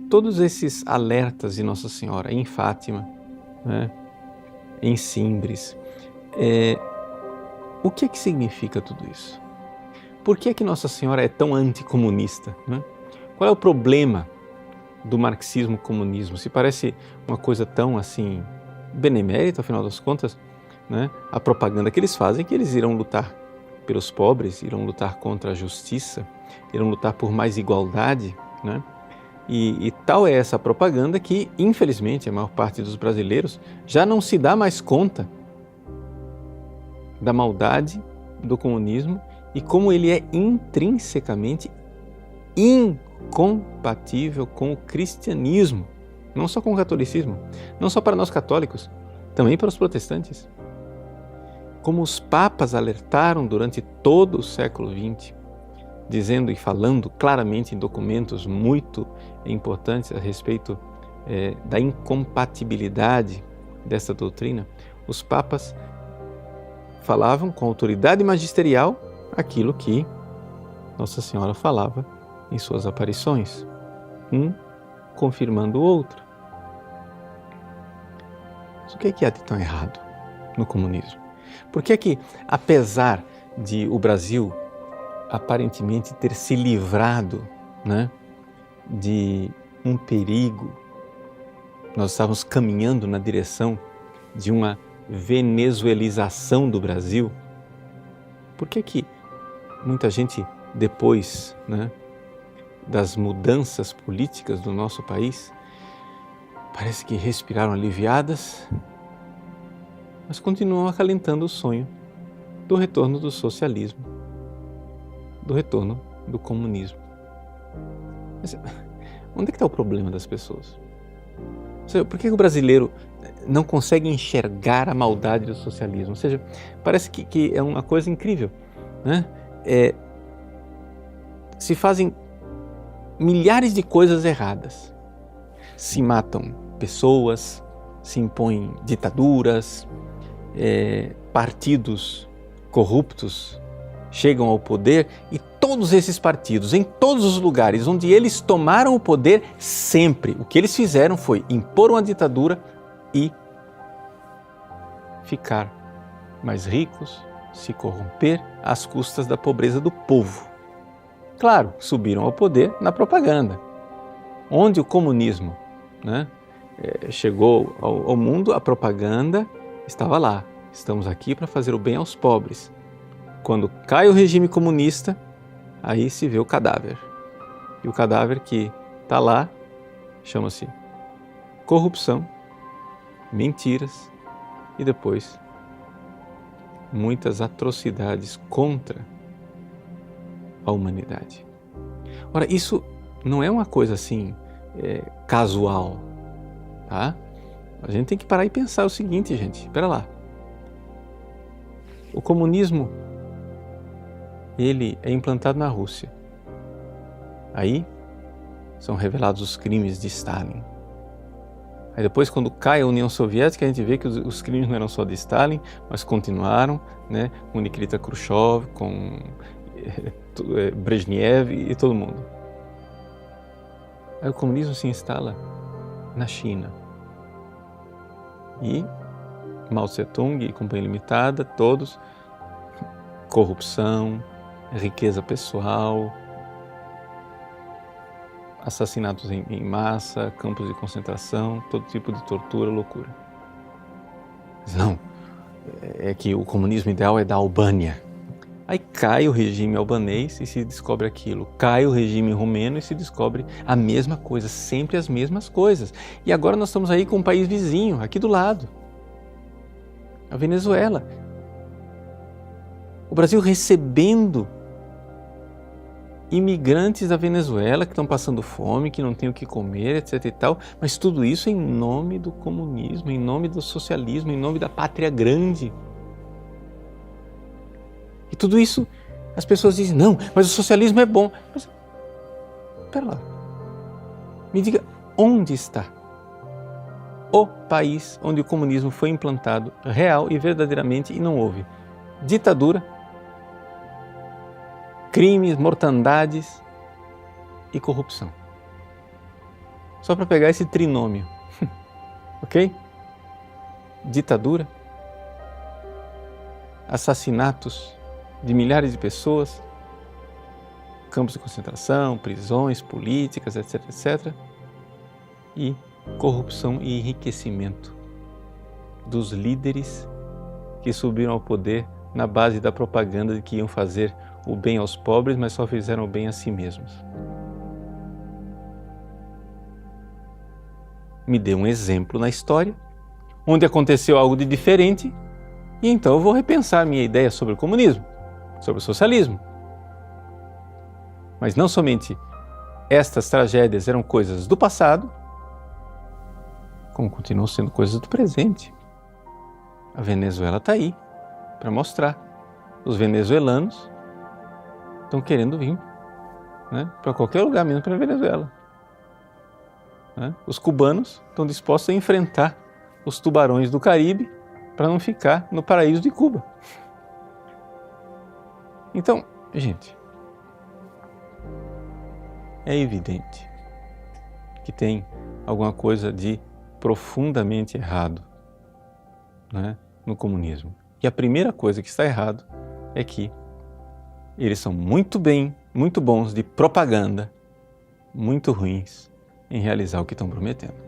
todos esses alertas de Nossa Senhora em Fátima, né, em Simbres, o que é que significa tudo isso? Por que é que Nossa Senhora é tão anticomunista, né? Qual é o problema do marxismo-comunismo? Se parece uma coisa tão assim benemérita, afinal das contas, né? A propaganda que eles fazem é que eles irão lutar pelos pobres, irão lutar contra a justiça, irão lutar por mais igualdade, né? E tal é essa propaganda que, infelizmente, a maior parte dos brasileiros já não se dá mais conta da maldade do comunismo e como ele é intrinsecamente incompatível com o cristianismo, não só com o catolicismo, não só para nós católicos, também para os protestantes. Como os papas alertaram durante todo o século XX, dizendo e falando claramente em documentos muito importantes a respeito da incompatibilidade dessa doutrina, os papas falavam com autoridade magisterial aquilo que Nossa Senhora falava em suas aparições, um confirmando o outro. Mas o que é de tão errado no comunismo? Por que é que, apesar de o Brasil aparentemente ter se livrado, né, de um perigo, nós estávamos caminhando na direção de uma venezuelização do Brasil, por que muita gente, depois, né, das mudanças políticas do nosso país, parece que respiraram aliviadas, mas continuam acalentando o sonho do retorno do socialismo, do retorno do comunismo? Mas onde é que está o problema das pessoas? Ou seja, por que o brasileiro não consegue enxergar a maldade do socialismo? Ou seja, parece que é uma coisa incrível, né? Se fazem milhares de coisas erradas, se matam pessoas, se impõem ditaduras, partidos corruptos chegam ao poder e todos esses partidos, em todos os lugares onde eles tomaram o poder, sempre o que eles fizeram foi impor uma ditadura e ficar mais ricos, se corromper às custas da pobreza do povo. Claro, subiram ao poder na propaganda. Onde o comunismo, né, chegou ao mundo, a propaganda estava lá. Estamos aqui para fazer o bem aos pobres. Quando cai o regime comunista, aí se vê o cadáver. E o cadáver que está lá chama-se corrupção, mentiras e depois muitas atrocidades contra a humanidade. Ora, isso não é uma coisa assim casual, tá? A gente tem que parar e pensar o seguinte, gente, espera lá. O comunismo, ele é implantado na Rússia. Aí são revelados os crimes de Stalin. Aí depois, quando cai a União Soviética, a gente vê que os crimes não eram só de Stalin, mas continuaram, né, com Nikita Khrushchev, com Brezhnev e todo mundo. Aí o comunismo se instala na China. E Mao Tse-tung e Companhia Limitada, todos, corrupção, riqueza pessoal, assassinatos em massa, campos de concentração, todo tipo de tortura, loucura. Mas não, é que o comunismo ideal é da Albânia. Aí cai o regime albanês e se descobre aquilo. Cai o regime romeno e se descobre a mesma coisa, sempre as mesmas coisas. E agora nós estamos aí com um país vizinho, aqui do lado, a Venezuela. O Brasil recebendo imigrantes da Venezuela que estão passando fome, que não têm o que comer, etc e tal, mas tudo isso em nome do comunismo, em nome do socialismo, em nome da pátria grande. E tudo isso, as pessoas dizem, não, mas o socialismo é bom. Mas, espera lá, me diga, onde está o país onde o comunismo foi implantado real e verdadeiramente e não houve ditadura, crimes, mortandades e corrupção? só para pegar esse trinômio, ok? Ditadura, assassinatos de milhares de pessoas, campos de concentração, prisões políticas, etc, etc, e corrupção e enriquecimento dos líderes que subiram ao poder na base da propaganda de que iam fazer o bem aos pobres, mas só fizeram o bem a si mesmos. Me dê um exemplo na história onde aconteceu algo de diferente e então eu vou repensar minha ideia sobre o comunismo, sobre o socialismo. Mas não somente estas tragédias eram coisas do passado, como continuam sendo coisas do presente. A Venezuela está aí para mostrar. Os venezuelanos estão querendo vir, né, para qualquer lugar, menos para a Venezuela. Né? Os cubanos estão dispostos a enfrentar os tubarões do Caribe para não ficar no paraíso de Cuba. Então, gente, é evidente que tem alguma coisa de profundamente errado, né, no comunismo. E a primeira coisa que está errado é que eles são muito bons de propaganda, muito ruins em realizar o que estão prometendo.